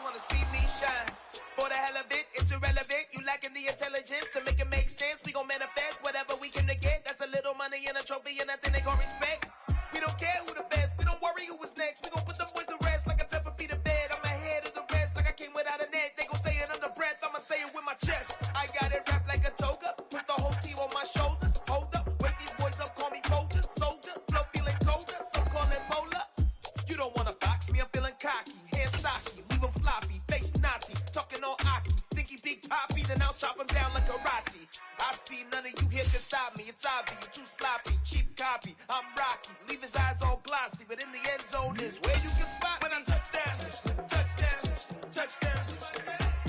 wanna see me shine. For the hell of it, it's irrelevant. You lacking the intelligence to make it make sense. We gon' manifest whatever we came to get. That's a little money and a trophy and nothing they gon' respect. We don't care who the best. We don't worry who was next. We gon' put them boys to rest like a 10 feet of bed. I'm ahead of the rest like I came without a net. They gon' say it under breath. I'ma say it with my chest. I got it wrapped like a toga. Put the whole team on my shoulders. Hold up, wake these boys up, call me Folger. Soldier, flow feeling colder. Some call it polar. You don't wanna box me, I'm feeling cocky. Hair stocky, leave him floppy. Face naughty, talking all aki. Think he big poppy, then I'll chop him down like karate. I see none of you here can stop me. It's obvious, you too sloppy, cheap copy. I'm Rocky, leave his eyes all glossy. But in the end zone is where you can spot when I touchdown, touchdown, touchdown.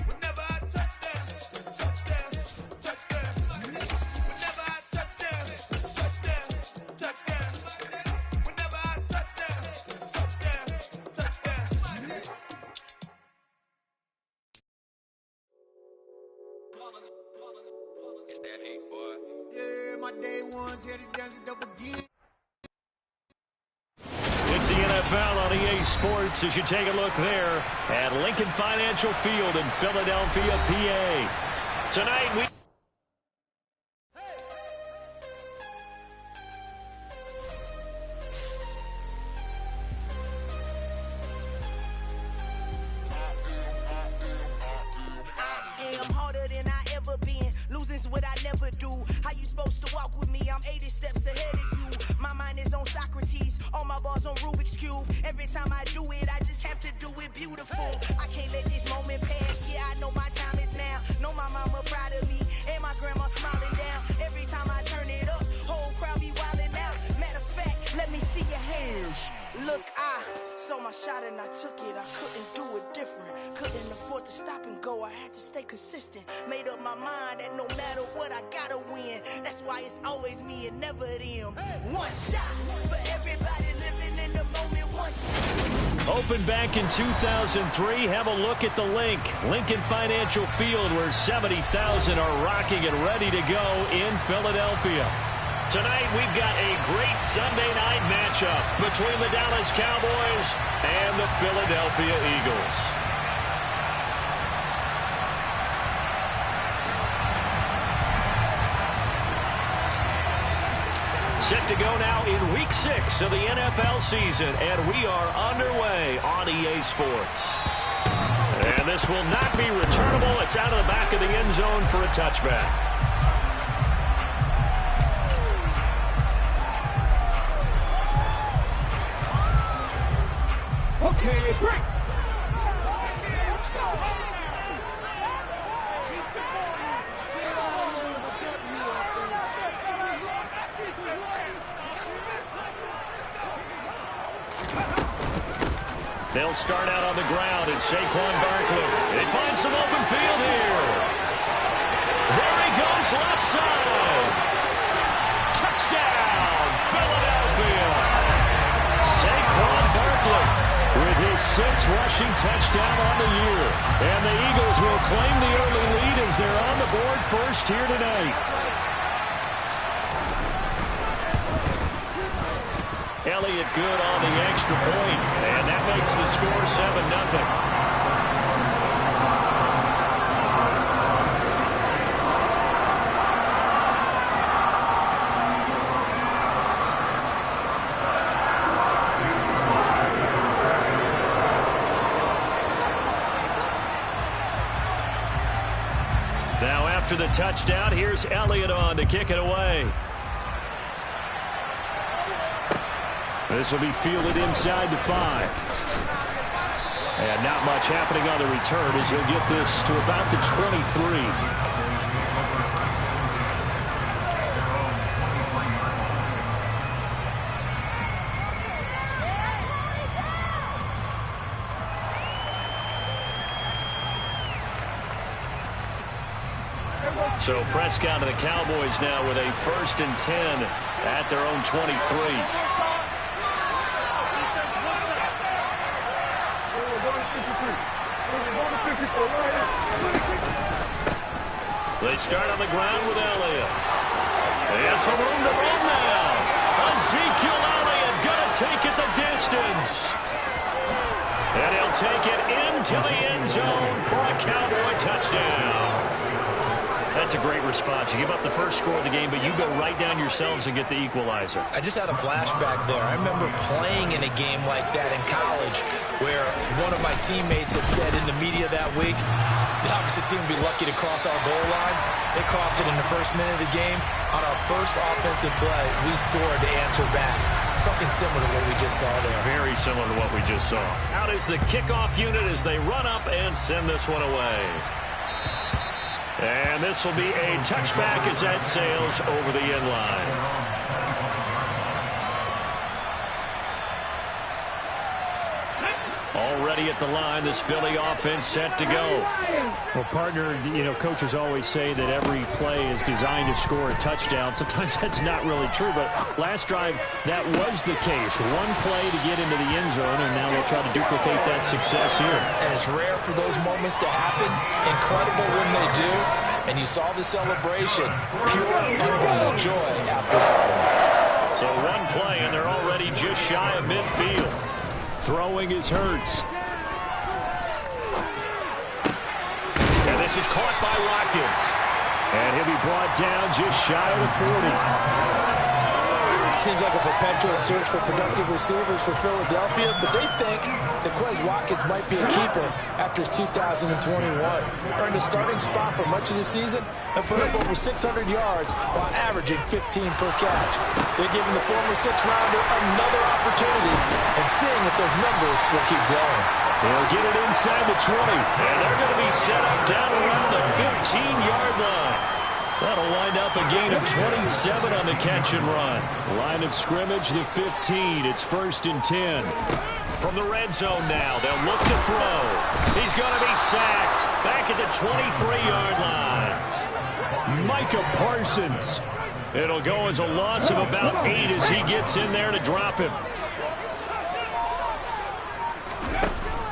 Whenever I touchdown, touchdown, touchdown. Whenever I touchdown, touchdown, touchdown. Whenever I touchdown, touchdown, touchdown. It's that hate, boy. Yeah, my day ones here to dance it up again. It's the NFL on EA Sports as you take a look there at Lincoln Financial Field in Philadelphia, PA. Tonight we... I'm harder than I ever been. Losing's what I never do. How you supposed to walk with me? I'm 80 steps ahead of you. My mind is on Socrates. All my bars on Rubik's Cube. Every time I do it, I just have to do it beautiful. I can't let this moment pass. Yeah, I know my time is now. Know my mama proud of me. And my grandma smiling down. Every time I turn it up, whole crowd be wilding out. Matter of fact, let me see your hands. Look, I saw my shot and I took it. I couldn't do it different. Couldn't afford to stop and go. I had to stay consistent. Made up my mind that no matter what, I gotta win. That's why it's always me and never them. One shot for everybody living in the moment. One shot. Opened back in 2003. Have a look at the link. Lincoln Financial Field, where 70,000 are rocking and ready to go in Philadelphia. Tonight, we've got a great Sunday night matchup between the Dallas Cowboys and the Philadelphia Eagles. Set to go now in Week 6 of the NFL season, and we are underway on EA Sports. And this will not be returnable. It's out of the back of the end zone for a touchback. Okay, break. They'll start out on the ground, and Saquon Barkley. They find some open field here. There he goes, left side. Touchdown, Philadelphia. Saquon Barkley with his 6th rushing touchdown on the year. And the Eagles will claim the early lead as they're on the board first here tonight. Elliott good on the extra point, and that makes the score 7-0. Now after the touchdown, here's Elliott on to kick it away. This will be fielded inside the 5. And not much happening on the return as he'll get this to about the 23. So Prescott and the Cowboys now with a 1st and 10 at their own 23. They start on the ground with Elliott. And some room to run now. Ezekiel Elliott going to take it the distance. And he'll take it in into the end zone for a Cowboy touchdown. That's a great response. You give up the first score of the game, but you go right down yourselves and get the equalizer. I just had a flashback there. I remember playing in a game like that in college where one of my teammates had said in the media that week, the opposite team would be lucky to cross our goal line. They crossed it in the first minute of the game. On our first offensive play, we scored to answer back. Something similar to what we just saw there. Very similar to what we just saw. Out is the kickoff unit as they run up and send this one away. And this will be a touchback as that sails over the end line. Already at the line, this Philly offense set to go. Well, partner, coaches always say that every play is designed to score a touchdown. Sometimes that's not really true, but last drive, that was the case. One play to get into the end zone, and now they'll try to duplicate that success here. And it's rare for those moments to happen. Incredible when they do. And you saw the celebration. Pure, unbridled joy after that. So one play, and they're already just shy of midfield. Throwing is Hurts. And this is caught by Watkins. And he'll be brought down just shy of the 40. Seems like a perpetual search for productive receivers for Philadelphia, but they think that Quez Watkins might be a keeper after his 2021. Earned a starting spot for much of the season and put up over 600 yards while averaging 15 per catch. They're giving the former sixth-rounder another opportunity and seeing if those numbers will keep growing. They'll get it inside the 20. And they're going to be set up down around the 15-yard line. That'll wind up a gain of 27 on the catch and run. Line of scrimmage, the 15. It's 1st and 10. From the red zone now, they'll look to throw. He's going to be sacked back at the 23-yard line. Micah Parsons. It'll go as a loss of about 8 as he gets in there to drop him.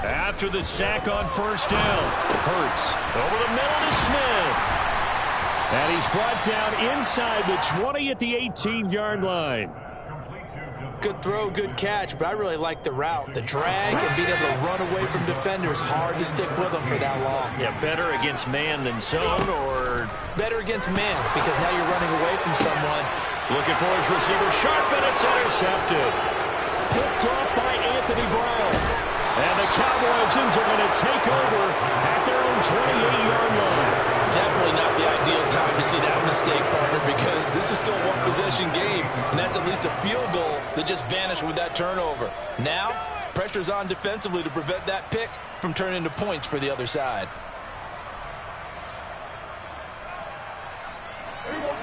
After the sack on first down, Hurts over the middle to Smith. And he's brought down inside the 20 at the 18-yard line. Good throw, good catch, but I really like the route. The drag and being able to run away from defenders, hard to stick with them for that long. Yeah, better against man than zone, or? Better against man, because now you're running away from someone. Looking for his receiver, sharp, and it's intercepted. Picked off by Anthony Brown. And the Cowboys are going to take over at their own 28-yard line. Definitely not the ideal time to see that mistake, partner, because this is still a one-possession game, and that's at least a field goal that just vanished with that turnover. Now, pressure's on defensively to prevent that pick from turning into points for the other side.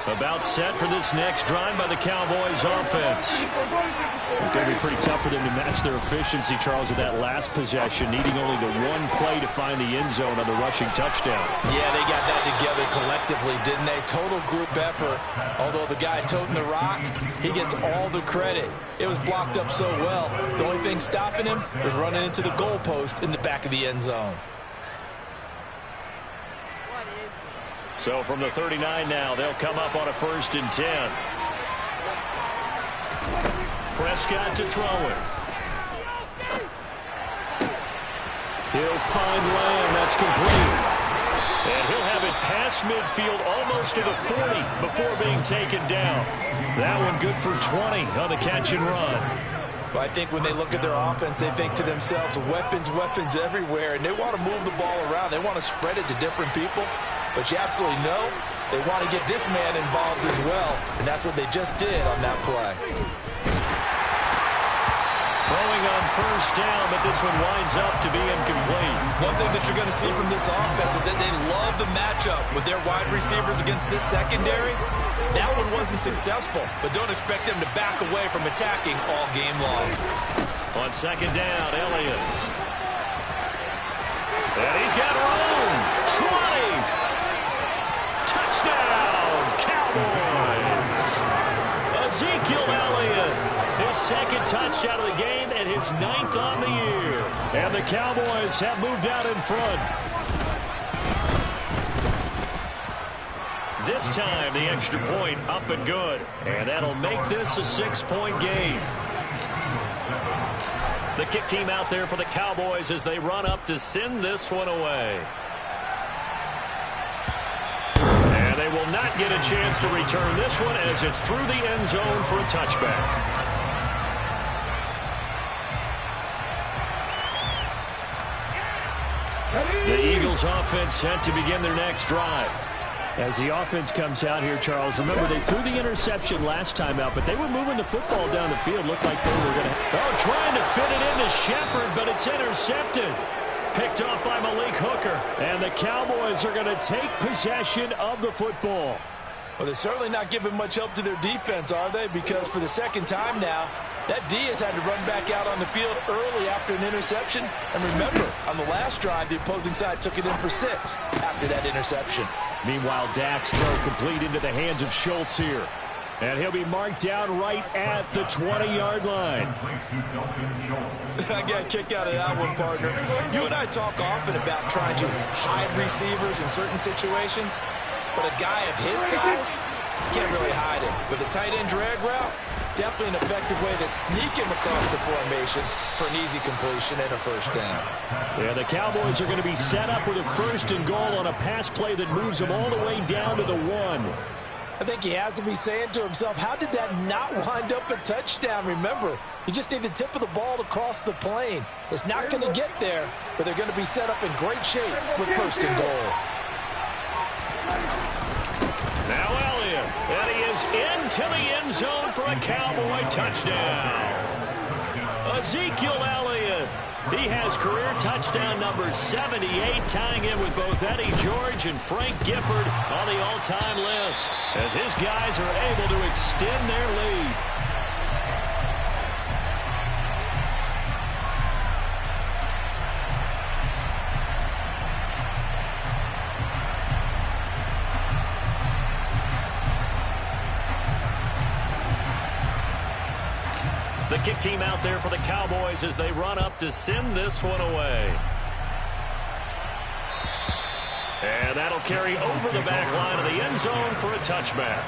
About set for this next drive by the Cowboys offense. It's going to be pretty tough for them to match their efficiency, Charles, with that last possession, needing only the one play to find the end zone on the rushing touchdown. Yeah, they got that together collectively, didn't they? Total group effort. Although the guy toting the rock, he gets all the credit. It was blocked up so well. The only thing stopping him was running into the goalpost in the back of the end zone. So from the 39 now, they'll come up on a 1st and 10. Prescott to throw it. He'll find Lamb. That's complete. And he'll have it past midfield almost to the 40 before being taken down. That one good for 20 on the catch and run. Well, I think when they look at their offense, they think to themselves, weapons, weapons everywhere, and they want to move the ball around. They want to spread it to different people. But you absolutely know they want to get this man involved as well, and that's what they just did on that play. Throwing on first down, but this one winds up to be incomplete. One thing that you're going to see from this offense is that they love the matchup with their wide receivers against this secondary. That one wasn't successful, but don't expect them to back away from attacking all game long. On second down, Elliott. And he's got room. 20. Touchdown, Cowboys. Ezekiel Elliott, his second touchdown of the game and his 9th on the year. And the Cowboys have moved out in front. This time, the extra point up and good. And that'll make this a 6-point game. The The kick team out there for the Cowboys as they run up to send this one away. And they will not get a chance to return this one as it's through the end zone for a touchback. The Eagles offense set to begin their next drive. As the offense comes out here, Charles, remember they threw the interception last time out, but they were moving the football down the field. Looked like they were going to... Oh, trying to fit it into Shepard, but it's intercepted. Picked off by Malik Hooker. And the Cowboys are going to take possession of the football. Well, they're certainly not giving much help to their defense, are they? Because for the second time now, that D has had to run back out on the field early after an interception. And remember, on the last drive, the opposing side took it in for 6 after that interception. Meanwhile, Dak's throw complete into the hands of Schultz here. And he'll be marked down right at the 20-yard line. I got a kick out of that one, partner. You and I talk often about trying to hide receivers in certain situations. But a guy of his size, you can't really hide him. But the tight end drag route, definitely an effective way to sneak him across the formation for an easy completion and a first down. Yeah, the Cowboys are going to be set up with a 1st and goal on a pass play that moves them all the way down to the 1. I think he has to be saying to himself, how did that not wind up a touchdown? Remember, you just need the tip of the ball to cross the plane. It's not going to get there, but they're going to be set up in great shape with 1st and goal. Now Elliott, and he is into the end zone for a Cowboy touchdown. Ezekiel Elliott, he has career touchdown number 78, tying it with both Eddie George and Frank Gifford on the all-time list, as his guys are able to extend their lead. The kick team out there for the Cowboys as they run up to send this one away. And that'll carry over the back line of the end zone for a touchback.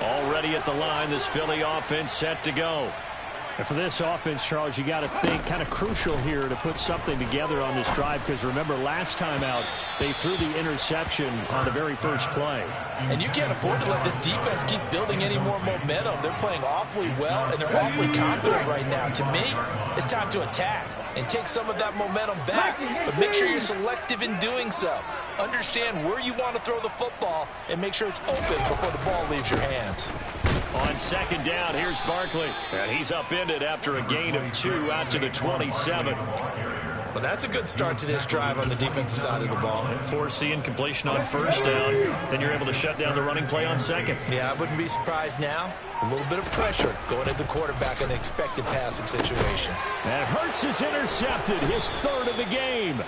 Already at the line, this Philly offense set to go. And for this offense, Charles, you got to think kind of crucial here to put something together on this drive, because remember last time out they threw the interception on the very first play. And you can't afford to let this defense keep building any more momentum. They're playing awfully well, and they're awfully confident right now. To me, it's time to attack and take some of that momentum back, but make sure you're selective in doing so. Understand where you want to throw the football and make sure it's open before the ball leaves your hands. On 2nd down, here's Barkley. And he's upended after a gain of 2 out to the 27. Well, that's a good start to this drive on the defensive side of the ball. Force the incompletion on 1st down. Then you're able to shut down the running play on 2nd. Yeah, I wouldn't be surprised now. A little bit of pressure going at the quarterback in an expected passing situation. And Hurts is intercepted, his 3rd of the game.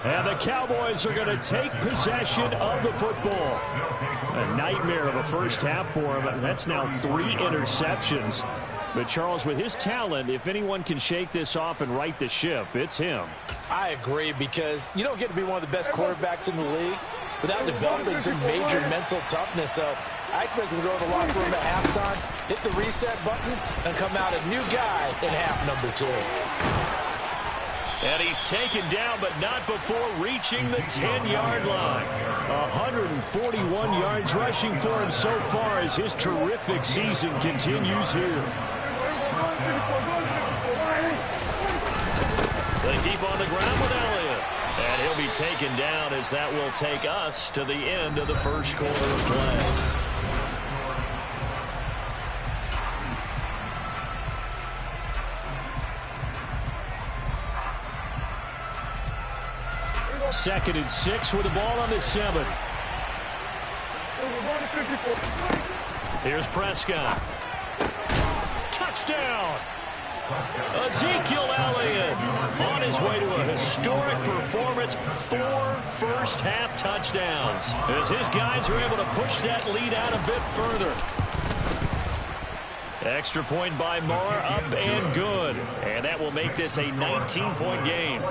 And the Cowboys are going to take possession of the football. A nightmare of a first half for him. That's now 3 interceptions. But Charles, with his talent, if anyone can shake this off and right the ship, it's him. I agree, because you don't get to be one of the best quarterbacks in the league without developing some major mental toughness. So I expect him to go to the locker room at halftime, hit the reset button, and come out a new guy in half number 2. And he's taken down, but not before reaching the 10-yard line. 141 yards rushing for him so far as his terrific season continues here. They keep on the ground with Elliott. And he'll be taken down as that will take us to the end of the first quarter of play. Second and 6 with the ball on the 7. Here's Prescott. Touchdown! Ezekiel Elliott on his way to a historic performance. 4 first-half touchdowns as his guys are able to push that lead out a bit further. Extra point by Moore, up and good. And that will make this a 19-point game.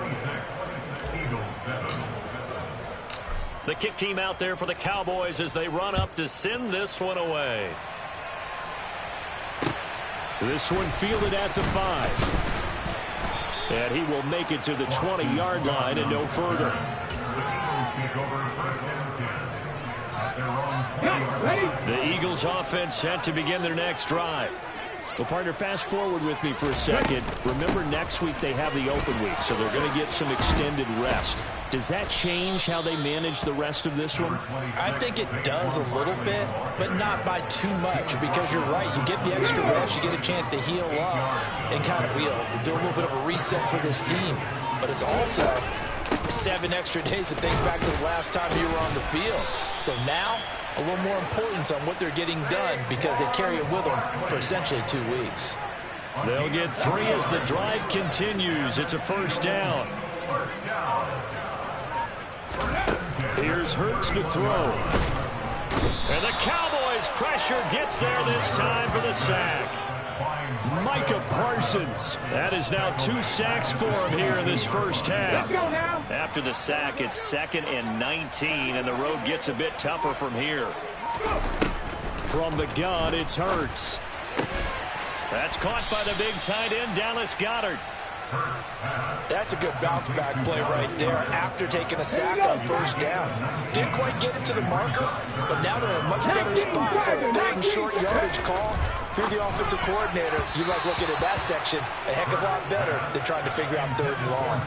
The kick team out there for the Cowboys as they run up to send this one away. This one fielded at the 5. And he will make it to the 20-yard line and no further. The Eagles offense set to begin their next drive. Well, partner, fast forward with me for a second. Remember, next week they have the open week, so they're going to get some extended rest. Does that change how they manage the rest of this one? I think it does a little bit, but not by too much, because you're right. You get the extra rest, you get a chance to heal up and kind of do a little bit of a reset for this team. But it's also 7 extra days to think back to the last time you were on the field. So now, a little more importance on what they're getting done because they carry it with them for essentially 2 weeks. They'll get 3 as the drive continues. It's a first down. Here's Hurts to throw. And the Cowboys pressure gets there this time for the sack. Micah Parsons. That is now 2 sacks for him here in this first half. After the sack, it's 2nd and 19, and the road gets a bit tougher from here. From the gun, it's Hurts. That's caught by the big tight end, Dallas Goedert. That's a good bounce back play right there after taking a sack on first down. Didn't quite get it to the marker, but now they're in a much better spot for a 3rd and short yardage call. Through the offensive coordinator, you like looking at that section a heck of a lot better than trying to figure out 3rd and long.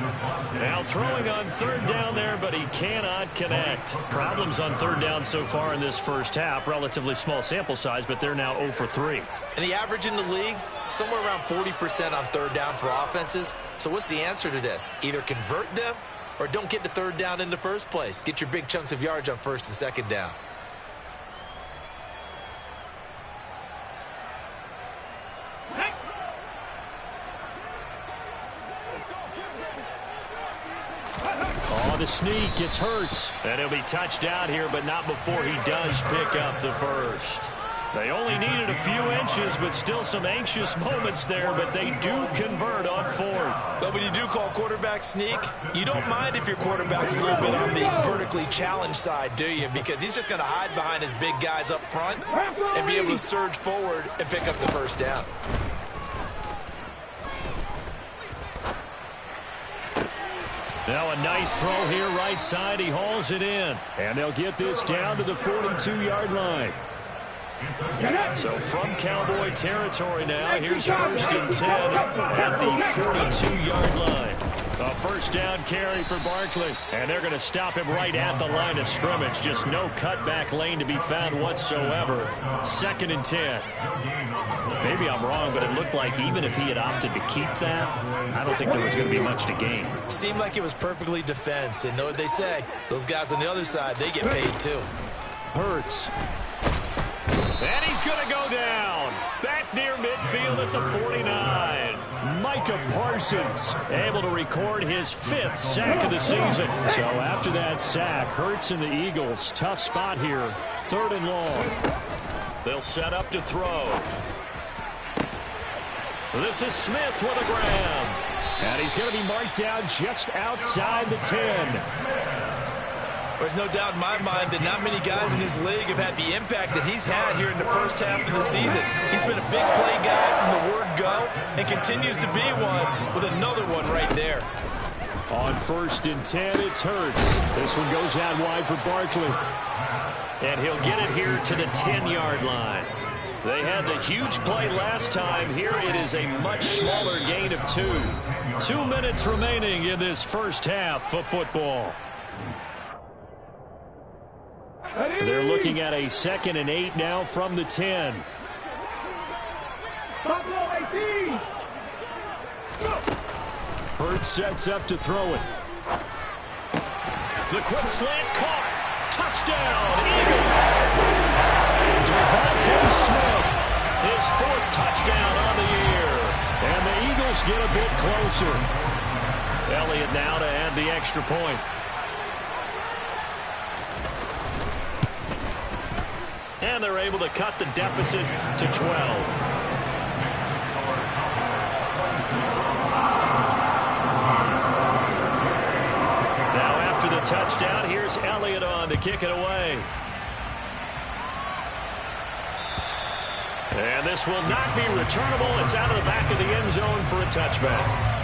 Now throwing on 3rd down there, but he cannot connect. Problems on 3rd down so far in this first half. Relatively small sample size, but they're now 0 for 3. And the average in the league, somewhere around 40% on 3rd down for offenses. So what's the answer to this? Either convert them or don't get to 3rd down in the first place. Get your big chunks of yards on 1st and 2nd down. On the sneak, it's Hurts. And he'll be touched out here, but not before he does pick up the first. They only needed a few inches, but still some anxious moments there, but they do convert on 4th. But when you do call quarterback sneak, you don't mind if your quarterback's a little bit on the vertically challenged side, do you? Because he's just going to hide behind his big guys up front and be able to surge forward and pick up the first down. Now a nice throw here right side. He hauls it in. And they'll get this down to the 42-yard line. So from Cowboy territory now, here's 1st and 10 at the 42-yard line. A first down carry for Barkley. And they're going to stop him right at the line of scrimmage. Just no cutback lane to be found whatsoever. 2nd and 10. Maybe I'm wrong, but it looked like even if he had opted to keep that, I don't think there was going to be much to gain. Seemed like it was perfectly defense. And know what they say? Those guys on the other side, they get paid too. Hurts. And he's going to go down. Back near midfield at the 49. Micah Parsons able to record his 5th sack of the season. So after that sack, Hurts and the Eagles, tough spot here. 3rd and long. They'll set up to throw. This is Smith with a grab. And he's going to be marked down just outside the 10. There's no doubt in my mind that not many guys in this league have had the impact that he's had here in the first half of the season. He's been a big play guy from the word go and continues to be one with another one right there. On 1st and 10, it's Hurts. This one goes out wide for Barkley. And he'll get it here to the 10-yard line. They had the huge play last time. Here it is a much smaller gain of 2. 2 minutes remaining in this first half of football. They're looking at a 2nd and 8 now from the 10. Hurts sets up to throw it. The quick slant caught. Touchdown, Eagles. Devontae Smith, his 4th touchdown on the year. And the Eagles get a bit closer. Elliott now to add the extra point. And they're able to cut the deficit to 12. Now after the touchdown. Here's Elliott on to kick it away. And this will not be returnable. It's out of the back of the end zone for a touchback.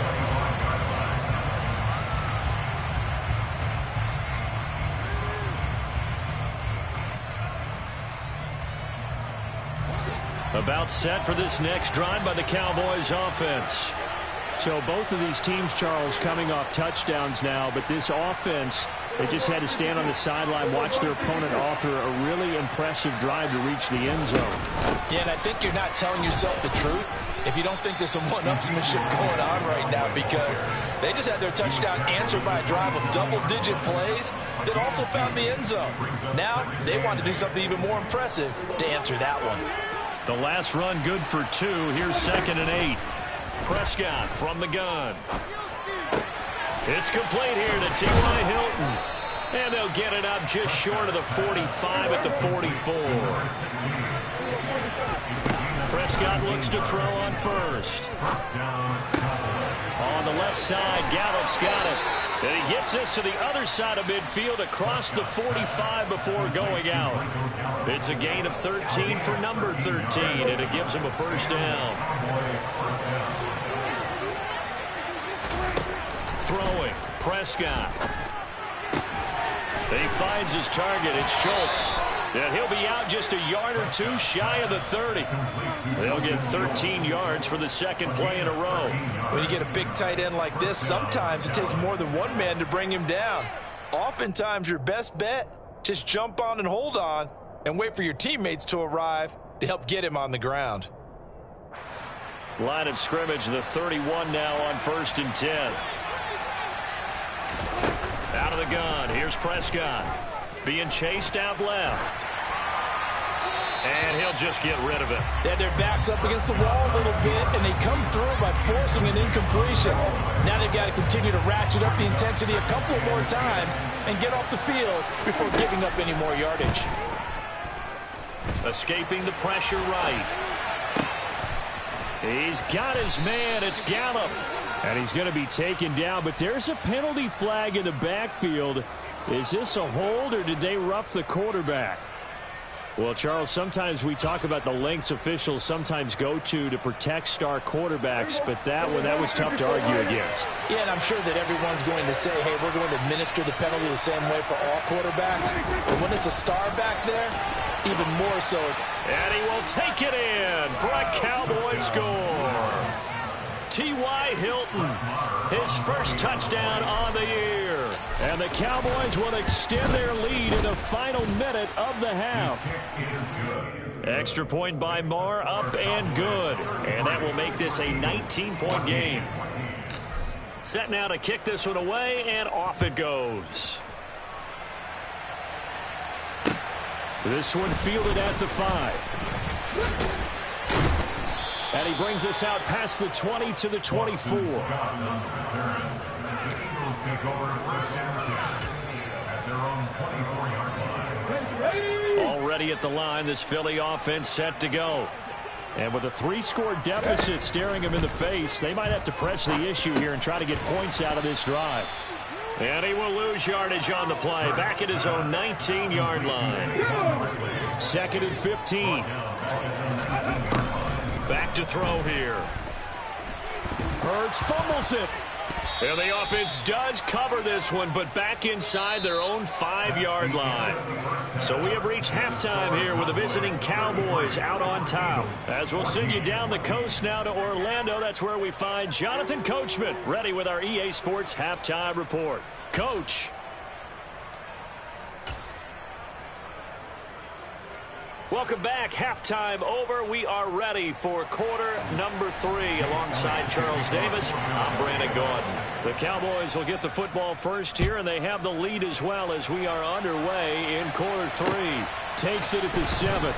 About set for this next drive by the Cowboys offense. So both of these teams, Charles, coming off touchdowns now, but this offense, they just had to stand on the sideline, watch their opponent author a really impressive drive to reach the end zone. Yeah, and I think you're not telling yourself the truth if you don't think there's some one-upsmanship going on right now, because they just had their touchdown answered by a drive of double-digit plays that also found the end zone. Now they want to do something even more impressive to answer that one. The last run good for 2. Here's 2nd and 8. Prescott from the gun. It's complete here to T.Y. Hilton. And they'll get it up just short of the 45 at the 44. Prescott looks to throw on first. On the left side, Gallup's got it. And he gets this to the other side of midfield across the 45 before going out. It's a gain of 13 for number 13, and it gives him a first down. Throwing, Prescott. He finds his target. It's Schultz. And he'll be out just a yard or 2 shy of the 30. They'll get 13 yards for the second play in a row. When you get a big tight end like this, sometimes it takes more than one man to bring him down. Oftentimes, your best bet, just jump on and hold on and wait for your teammates to arrive to help get him on the ground. Line of scrimmage, the 31 now on 1st and 10. Out of the gun, here's Prescott. Being chased out left. And he'll just get rid of it. They had their backs up against the wall a little bit, and they come through by forcing an incompletion. Now they've got to continue to ratchet up the intensity a couple more times and get off the field before giving up any more yardage. Escaping the pressure right. He's got his man. It's Gallup. And he's going to be taken down, but there's a penalty flag in the backfield. Is this a hold, or did they rough the quarterback? Well, Charles, sometimes we talk about the lengths officials sometimes go to protect star quarterbacks, but that was tough to argue against. Yeah, and I'm sure that everyone's going to say, hey, we're going to administer the penalty the same way for all quarterbacks. But when it's a star back there, even more so. And he will take it in for a Cowboy score. T.Y. Hilton, his first touchdown on the year. And the Cowboys will extend their lead in the final minute of the half. Extra point by Marr, up and good. And that will make this a 19-point game. Set now to kick this one away, and off it goes. This one fielded at the 5. And he brings us out past the 20 to the 24. Already at the line, this Philly offense set to go. And with a 3-score deficit staring him in the face, they might have to press the issue here and try to get points out of this drive. And he will lose yardage on the play, back at his own 19-yard line. 2nd and 15. Back to throw here. Hurts fumbles it. And the offense does cover this one, but back inside their own 5-yard line. So we have reached halftime here with the visiting Cowboys out on top. As we'll send you down the coast now to Orlando, that's where we find Jonathan Coachman, ready with our EA Sports Halftime Report. Coach. Welcome back. Halftime over. We are ready for quarter number 3 alongside Charles Davis. I'm Brandon Gordon. The Cowboys will get the football first here, and they have the lead as well as we are underway in quarter 3. Takes it at the 7.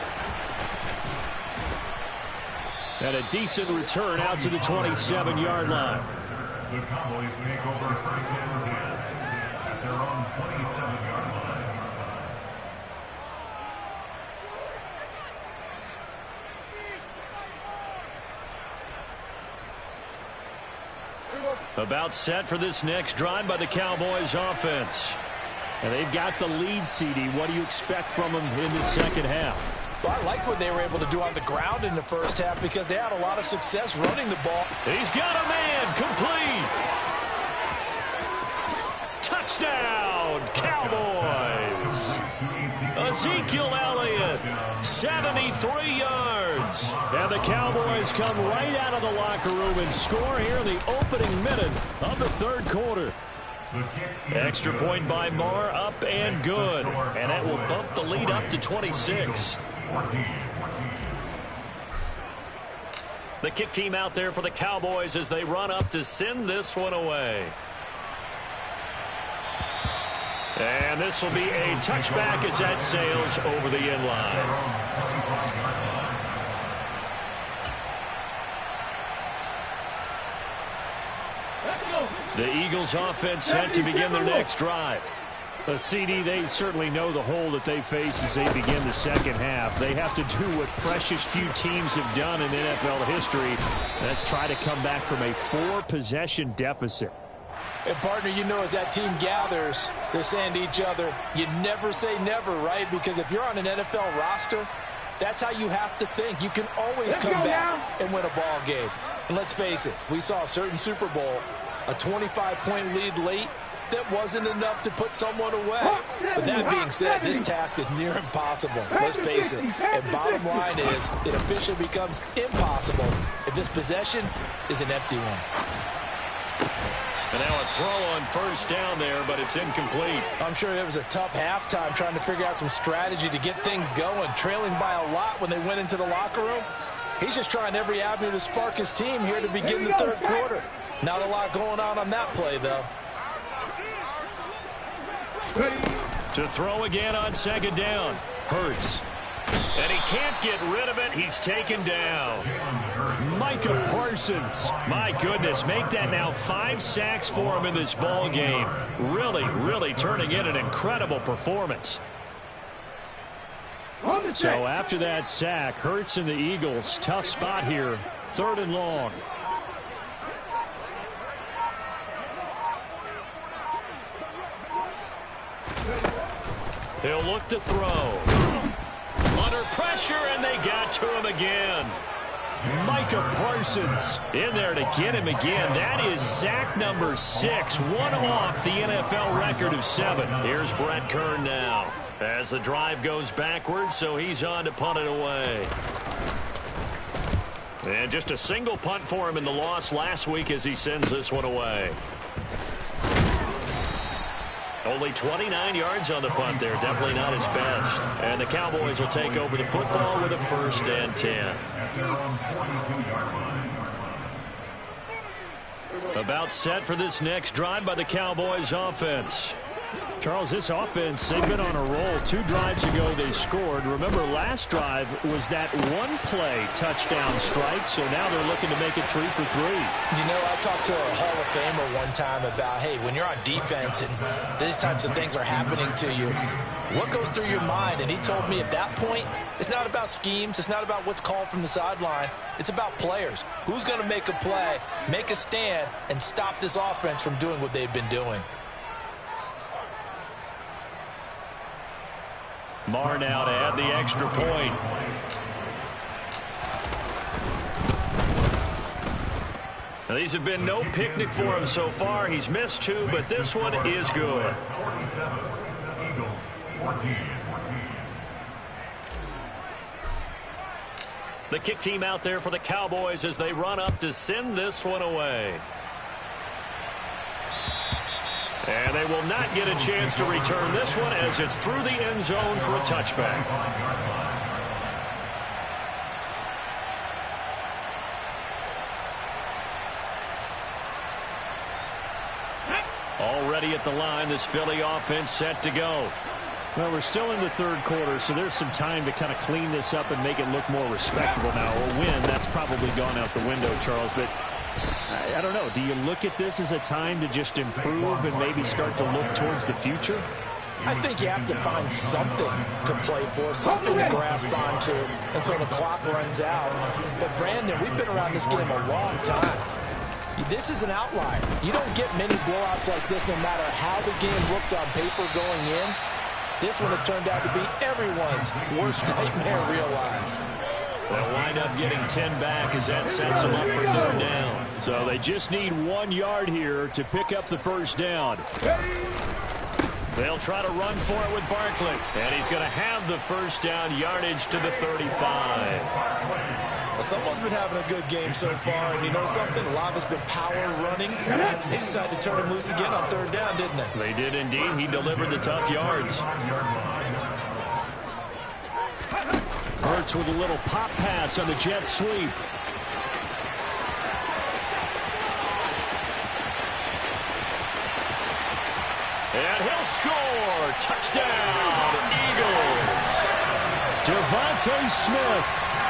And a decent return out to the 27-yard line. The Cowboys take over first and 10 at their own 27-yard line. About set for this next drive by the Cowboys offense. And they've got the lead, CD. What do you expect from them in the second half? Well, I like what they were able to do on the ground in the first half because they had a lot of success running the ball. He's got a man, complete. Touchdown, Cowboys. Ezekiel Elliott, 73 yards. And the Cowboys come right out of the locker room and score here in the opening minute of the third quarter. Extra point by Marr, up and good. And that will bump the lead up to 26. The kick team out there for the Cowboys as they run up to send this one away. And this will be a touchback as that sails over the end line. The Eagles offense set to begin their next drive. CD, they certainly know the hole that they face as they begin the second half. They have to do what precious few teams have done in NFL history. That's try to come back from a 4-possession deficit. And, partner, you know as that team gathers, they're saying to each other, you never say never, right? Because if you're on an NFL roster, that's how you have to think. You can always come back and win a ball game. And let's face it, we saw a certain Super Bowl, a 25-point lead late, that wasn't enough to put someone away. But that being said, this task is near impossible. Let's face it. And bottom line is, it officially becomes impossible if this possession is an empty one. And now a throw on first down there, but it's incomplete. I'm sure it was a tough halftime trying to figure out some strategy to get things going. Trailing by a lot when they went into the locker room. He's just trying every avenue to spark his team here to begin the third quarter. Not a lot going on that play, though. To throw again on second down. Hurts. And he can't get rid of it. He's taken down. Micah Parsons. My goodness, make that now 5 sacks for him in this ball game. Really turning in an incredible performance. So after that sack, Hurts and the Eagles, tough spot here. 3rd and long. He'll look to throw. Under pressure, and they got to him again. Micah Parsons in there to get him again. That is sack number 6, one off the NFL record of 7. Here's Brett Kern now as the drive goes backwards, so he's on to punt it away. And just a single punt for him in the loss last week as he sends this one away. Only 29 yards on the punt there. Definitely not his best. And the Cowboys will take over the football with a 1st and 10. About set for this next drive by the Cowboys offense. Charles, this offense, they've been on a roll. 2 drives ago they scored. Remember, last drive was that one-play touchdown strike, so now they're looking to make it 3 for 3. You know, I talked to a Hall of Famer one time about, hey, when you're on defense and these types of things are happening to you, what goes through your mind? And he told me at that point, it's not about schemes. It's not about what's called from the sideline. It's about players. Who's going to make a play, make a stand, and stop this offense from doing what they've been doing? Marr now to add the extra point. Now, these have been no picnic for him so far. He's missed 2, but this one is good. The kick team out there for the Cowboys as they run up to send this one away. And they will not get a chance to return this one as it's through the end zone for a touchback. Already at the line, this Philly offense set to go. Well, we're still in the third quarter, so there's some time to kind of clean this up and make it look more respectable now. A win, that's probably gone out the window, Charles, but I don't know. Do you look at this as a time to just improve and maybe start to look towards the future? I think you have to find something to play for, something to grasp onto until the clock runs out. But, Brandon, we've been around this game a long time. This is an outlier. You don't get many blowouts like this no matter how the game looks on paper going in. This one has turned out to be everyone's worst nightmare realized. They'll wind up getting 10 back as that sets them up for third down. So they just need 1 yard here to pick up the first down. They'll try to run for it with Barkley. And he's going to have the first down, yardage to the 35. Well, someone's been having a good game so far, and you know something? A lot of it's been power running. They decided to turn him loose again on third down, didn't they? They did indeed. He delivered the tough yards. Hurts with a little pop pass on the jet sweep. And he'll score. Touchdown, Eagles. Devontae Smith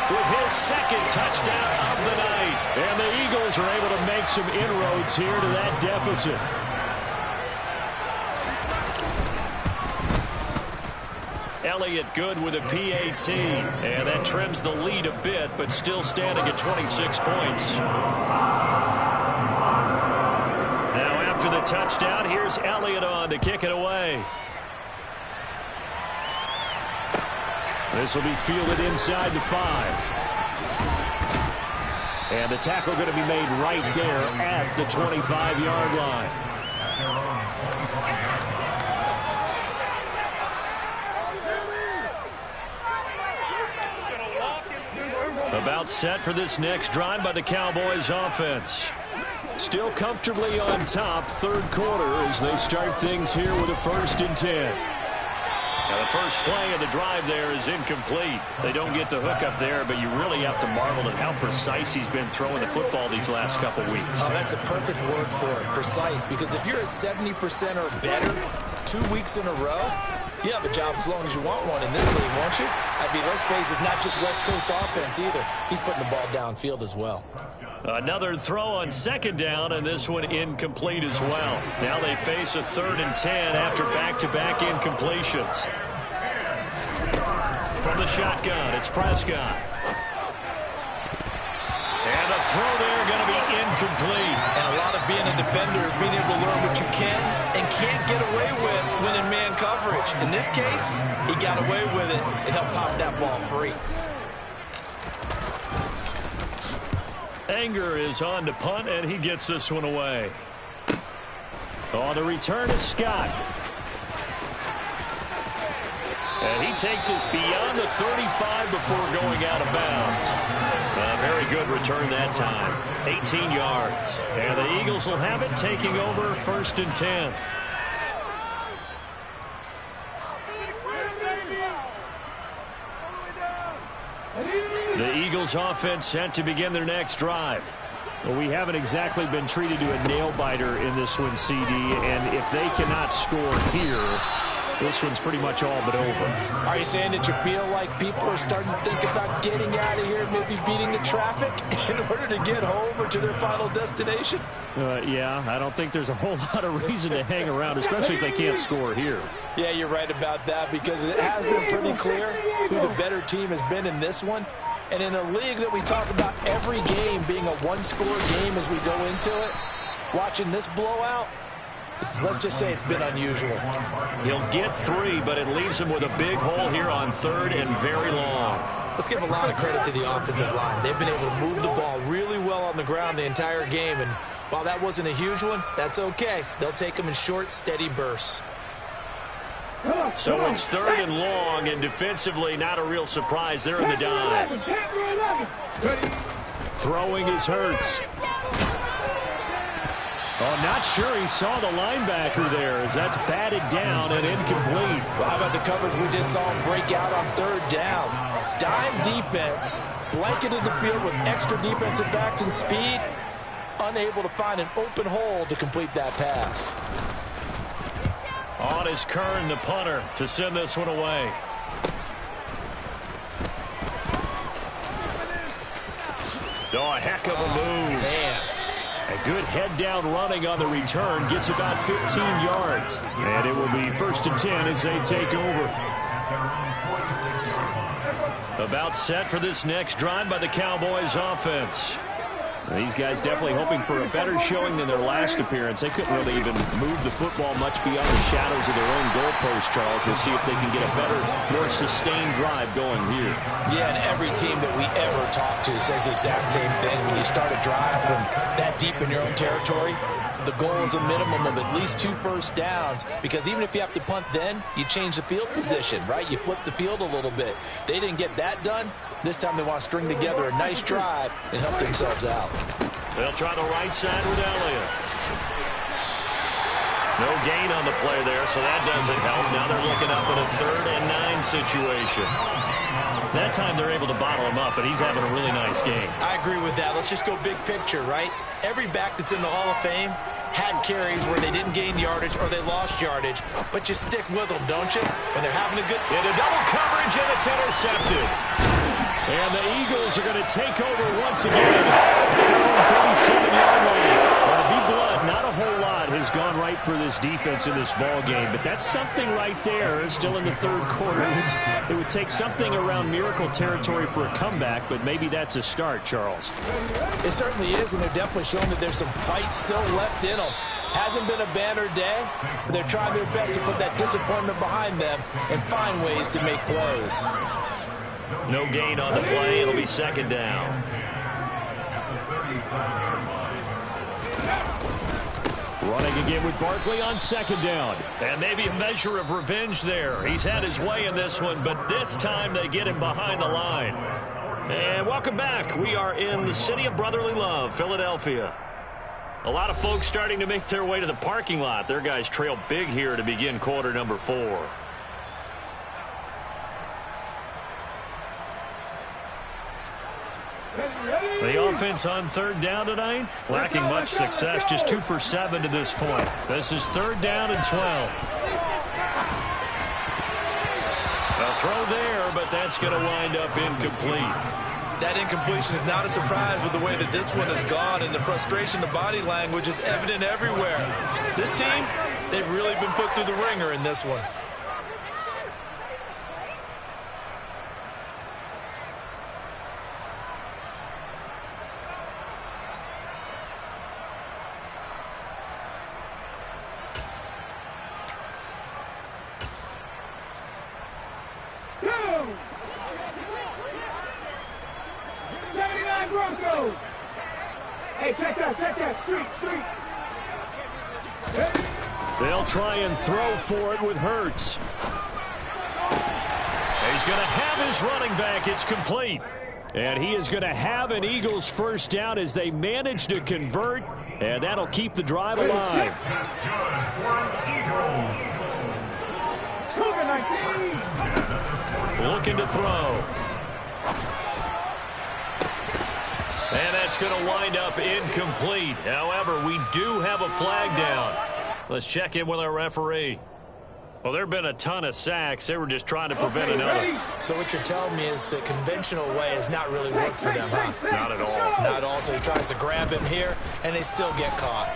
with his second touchdown of the night. And the Eagles are able to make some inroads here to that deficit. Elliott good with a PAT. And that trims the lead a bit, but still standing at 26 points. Now after the touchdown, here's Elliott on to kick it away. This will be fielded inside the 5. And the tackle going to be made right there at the 25-yard line. About set for this next drive by the Cowboys offense. Still comfortably on top, third quarter, as they start things here with a 1st and 10. Now the first play of the drive there is incomplete. They don't get the hook up there, but you really have to marvel at how precise he's been throwing the football these last couple weeks. Oh, that's a perfect word for it, precise, because if you're at 70% or better 2 weeks in a row, you have a job as long as you want one in this league, won't you? I mean, let's face it, it's not just West Coast offense either. He's putting the ball downfield as well. Another throw on second down, and this one incomplete as well. Now they face a 3rd and 10 after back-to-back incompletions. From the shotgun, it's Prescott. And the throw there going to be incomplete. And a lot of being a defender is being able to learn what you can and can't get away with when in man coverage. In this case, he got away with it and helped pop that ball free. Anger is on to punt, and he gets this one away. On the return is Scott. And he takes us beyond the 35 before going out of bounds. A very good return that time. 18 yards. And the Eagles will have it, taking over 1st and 10. The Eagles offense set to begin their next drive. Well, we haven't exactly been treated to a nail-biter in this one, CD, and if they cannot score here, this one's pretty much all but over. Are you saying that you feel like people are starting to think about getting out of here, maybe beating the traffic in order to get home or to their final destination? Yeah, I don't think there's a whole lot of reason to hang around, especially if they can't score here. Yeah, you're right about that, because it has been pretty clear who the better team has been in this one. And in a league that we talk about every game being a one-score game as we go into it, watching this blowout, let's just say it's been unusual. He'll get 3, but it leaves him with a big hole here on 3rd and very long. Let's give a lot of credit to the offensive line. They've been able to move the ball really well on the ground the entire game, and while that wasn't a huge one, that's okay. They'll take them in short, steady bursts. So it's 3rd and long, and defensively not a real surprise. They're in the dive. Throwing is Hurts. Oh, not sure he saw the linebacker there, as that's batted down and incomplete. Well, how about the coverage we just saw him break out on 3rd down? Dime defense, blanketed the field with extra defensive backs and speed, unable to find an open hole to complete that pass. On is Kern, the punter, to send this one away. Oh, a heck of a move. Man. A good head-down running on the return. Gets about 15 yards. And it will be 1st and 10 as they take over. About set for this next drive by the Cowboys offense. These guys definitely hoping for a better showing than their last appearance. They couldn't really even move the football much beyond the shadows of their own goalpost, Charles. We'll see if they can get a better, more sustained drive going here. Yeah, and every team that we ever talk to says the exact same thing. When you start a drive from that deep in your own territory, the goal is a minimum of at least 2 first downs, because even if you have to punt then, you change the field position, right? You flip the field a little bit. They didn't get that done. This time they want to string together a nice drive and help themselves out. They'll try the right side with Elliott. No gain on the play there, so that doesn't help. Now they're looking up at a 3rd and 9 situation. That time they're able to bottle him up, but he's having a really nice game. I agree with that. Let's just go big picture, right? Every back that's in the Hall of Fame had carries where they didn't gain yardage or they lost yardage, but you stick with them, don't you? When they're having a good... Into double coverage, and it's intercepted. And the Eagles are going to take over once again at their own 37-yard line. Well, to be blunt, not a whole lot has gone right for this defense in this ball game, but that's something right there. Still in the 3rd quarter. It would take something around miracle territory for a comeback, but maybe that's a start, Charles. It certainly is, and they're definitely showing that there's some fight still left in them. Hasn't been a banner day, but they're trying their best to put that disappointment behind them and find ways to make plays. No gain on the play. It'll be 2nd down. Running again with Barkley on 2nd down. And maybe a measure of revenge there. He's had his way in this one, but this time they get him behind the line. And welcome back. We are in the city of brotherly love, Philadelphia. A lot of folks starting to make their way to the parking lot. Their guys trail big here to begin quarter number 4. The offense on 3rd down tonight, lacking much success, just 2 for 7 to this point. This is 3rd down and 12. A throw there, but that's going to wind up incomplete. That incompletion is not a surprise with the way that this one has gone, and the frustration, the body language is evident everywhere. This team, they've really been put through the ringer in this one. They'll try and throw for it with Hurts. He's going to have his running back. It's complete. And he is going to have an Eagles first down as they manage to convert, and that'll keep the drive alive. Looking to throw. And that's going to wind up incomplete. However, we do have a flag down. Let's check in with our referee. Well, there have been a ton of sacks. They were just trying to prevent another. So what you're telling me is the conventional way has not really worked for them, huh? Not at all. Not at all. So he tries to grab him here, and they still get caught.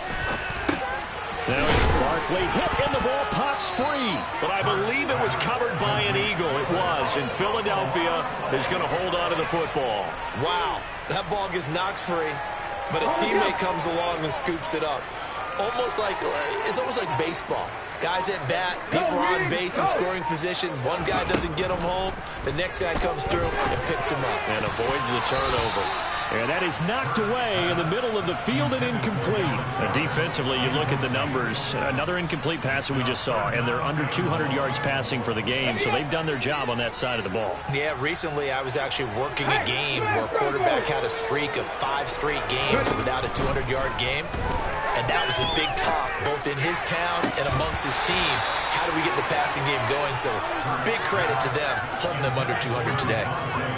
Now Barkley hit, and the ball pops free. But I believe it was covered by an Eagle. It was. And Philadelphia is going to hold on to the football. Wow. That ball gets knocked free, but a teammate comes along and scoops it up. It's almost like baseball. Guys at bat, people are on base in scoring position. One guy doesn't get him home. The next guy comes through and picks him up. And avoids the turnover. And that is knocked away in the middle of the field and incomplete. Defensively, you look at the numbers. Another incomplete pass that we just saw, and they're under 200 yards passing for the game, so they've done their job on that side of the ball. Yeah, recently I was actually working a game where a quarterback had a streak of 5 straight games without a 200-yard game. And that was a big talk, both in his town and amongst his team. How do we get the passing game going? So big credit to them, holding them under 200 today.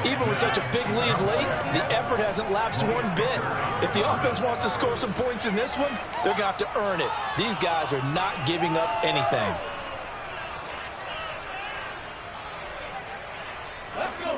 Even with such a big lead late, the effort hasn't lapsed one bit. If the offense wants to score some points in this one, they're going to have to earn it. These guys are not giving up anything. Let's go.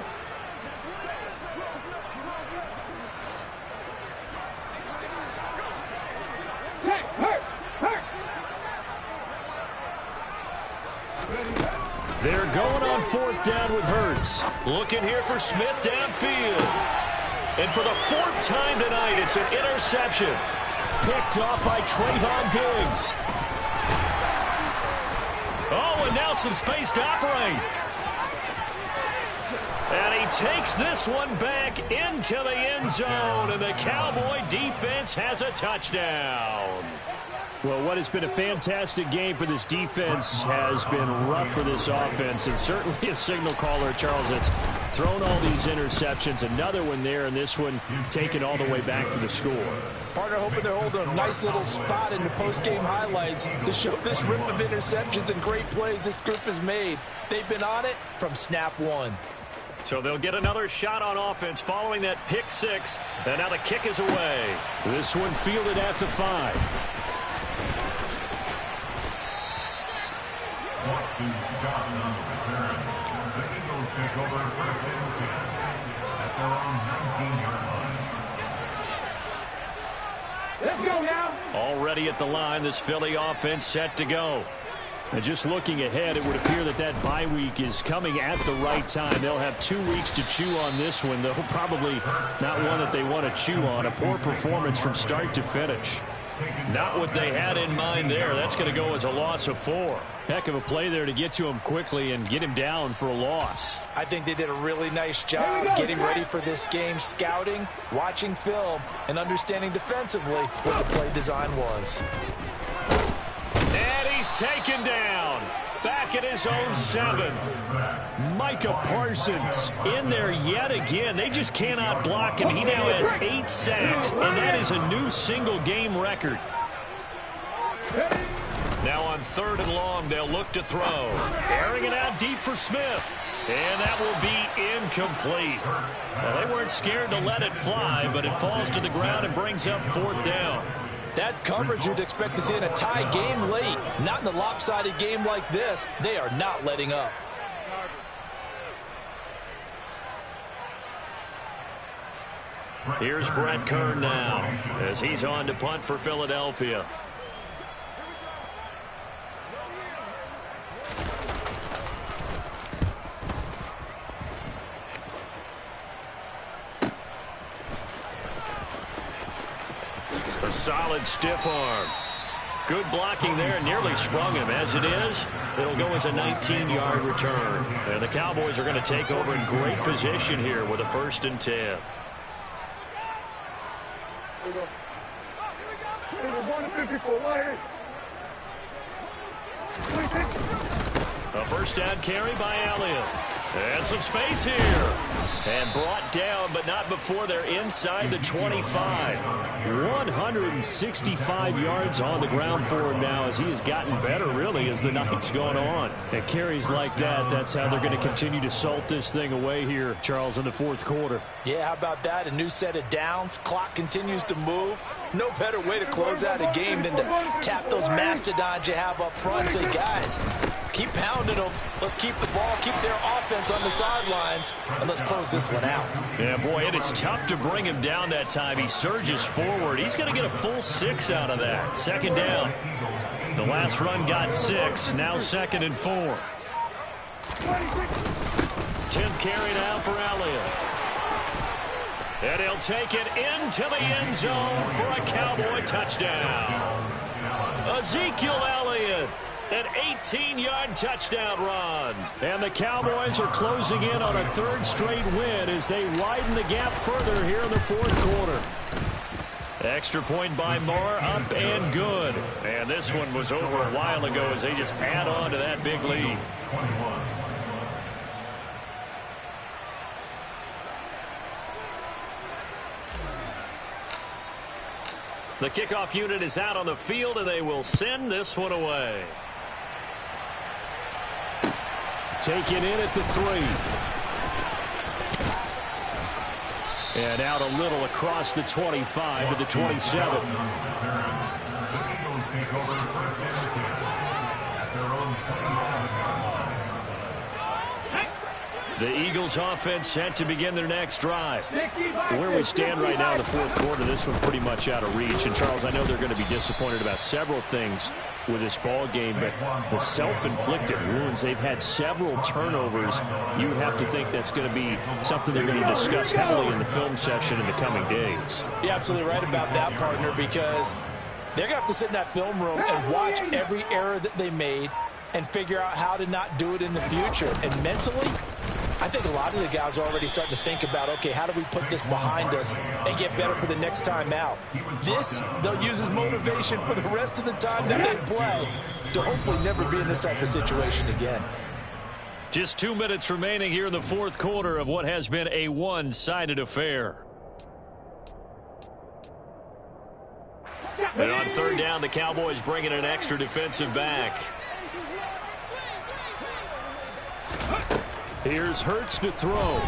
They're going on 4th down with Hurts. Looking here for Smith downfield. And for the fourth time tonight, it's an interception. Picked off by Trayvon Diggs. Oh, and now some space to operate. And he takes this one back into the end zone, and the Cowboy defense has a touchdown. Well, what has been a fantastic game for this defense has been rough for this offense, and certainly a signal caller, Charles, that's thrown all these interceptions. Another one there, and this one taken all the way back for the score. Partner hoping they're holding a nice little spot in the post-game highlights to show this rip of interceptions and great plays this group has made. They've been on it from snap one. So they'll get another shot on offense following that pick six, and now the kick is away. This one fielded at the 5. Boston Scott on the return. The Eagles take over first and 10 at their own 19-yard line. Let's go now. Already at the line, this Philly offense set to go. And just looking ahead, it would appear that that bye week is coming at the right time. They'll have 2 weeks to chew on this one, though probably not one that they want to chew on. A poor performance from start to finish. Not what they had in mind there. That's going to go as a loss of 4. Heck of a play there to get to him quickly and get him down for a loss. I think they did a really nice job getting ready for this game, scouting, watching film, and understanding defensively what the play design was. And he's taken down. Back at his own 7. Micah Parsons in there yet again. They just cannot block him. He now has 8 sacks, and that is a new single-game record. Now on 3rd and long, they'll look to throw. Airing it out deep for Smith. And that will be incomplete. Well, they weren't scared to let it fly, but it falls to the ground and brings up 4th down. That's coverage you'd expect to see in a tie game late. Not in a lopsided game like this. They are not letting up. Here's Brett Kern now as he's on to punt for Philadelphia. A solid stiff arm. Good blocking there, nearly sprung him. As it is, it'll go as a 19-yard return. And the Cowboys are going to take over in great position here with a 1st and 10. A first down carry by Elliott. And some space here. And brought down, but not before they're inside the 25. 165 yards on the ground for him now as he has gotten better, really, as the night's gone on. And carries like that, that's how they're going to continue to salt this thing away here, Charles, in the 4th quarter. Yeah, how about that? A new set of downs. Clock continues to move. No better way to close out a game than to tap those mastodons you have up front and say, guys, keep pounding them. Let's keep the ball, keep their offense on the sidelines, and let's close this one out. Yeah, boy, it is tough to bring him down that time. He surges forward. He's going to get a full 6 out of that. 2nd down. The last run got 6. Now 2nd and 4. 10th carry now for Elliott. And he'll take it into the end zone for a Cowboy touchdown. Ezekiel Elliott, an 18-yard touchdown run. And the Cowboys are closing in on a 3rd straight win as they widen the gap further here in the 4th quarter. Extra point by Moore, up and good. And this one was over a while ago as they just add on to that big lead. The kickoff unit is out on the field, and they will send this one away. Taken in at the 3. And out a little across the 25 to the 27. The Eagles offense set to begin their next drive. Where we stand right now in the fourth quarter, this one pretty much out of reach. And, Charles, I know they're going to be disappointed about several things with this ball game, but the self-inflicted wounds, they've had several turnovers. You would have to think that's going to be something they're going to discuss heavily in the film session in the coming days. You're absolutely right about that, partner, because they're going to have to sit in that film room and watch every error that they made and figure out how to not do it in the future. And mentally, I think a lot of the guys are already starting to think about, okay, how do we put this behind us and get better for the next time out? This, they'll use as motivation for the rest of the time that they play to hopefully never be in this type of situation again. Just 2 minutes remaining here in the fourth quarter of what has been a one-sided affair. And on third down, the Cowboys bring in an extra defensive back. Here's Hurts to throw.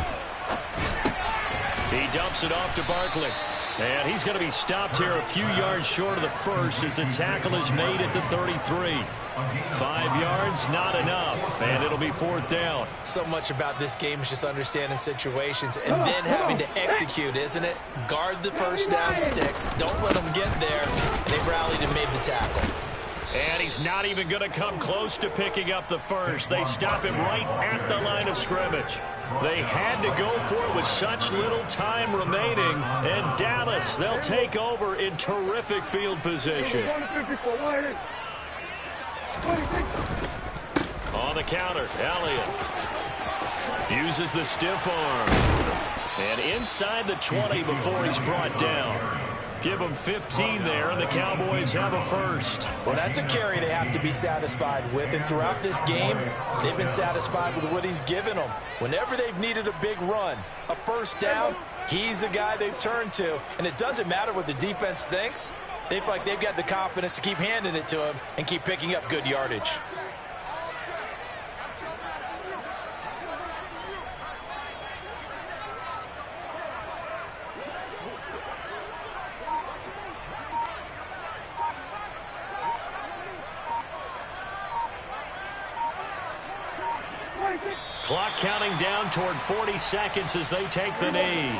He dumps it off to Barkley. And he's going to be stopped here a few yards short of the first as the tackle is made at the 33. 5 yards, not enough, and it'll be fourth down. So much about this game is just understanding situations and then having to execute, isn't it? Guard the first down sticks. Don't let them get there. And they rallied and made the tackle. And he's not even going to come close to picking up the first. They stop him right at the line of scrimmage. They had to go for it with such little time remaining. And Dallas, they'll take over in terrific field position. On the counter, Elliott uses the stiff arm. And inside the 20 before he's brought down. Give them 15 there, and the Cowboys have a first. Well, that's a carry they have to be satisfied with. And throughout this game, they've been satisfied with what he's given them. Whenever they've needed a big run, a first down, he's the guy they've turned to. And it doesn't matter what the defense thinks. They feel like they've got the confidence to keep handing it to him and keep picking up good yardage. Clock counting down toward 40 seconds as they take the knee.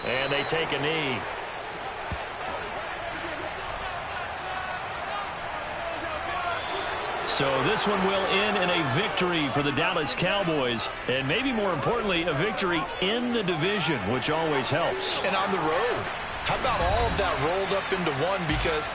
And they take a knee. So this one will end in a victory for the Dallas Cowboys, and maybe more importantly, a victory in the division, which always helps. And on the road, how about all of that rolled up into one? Because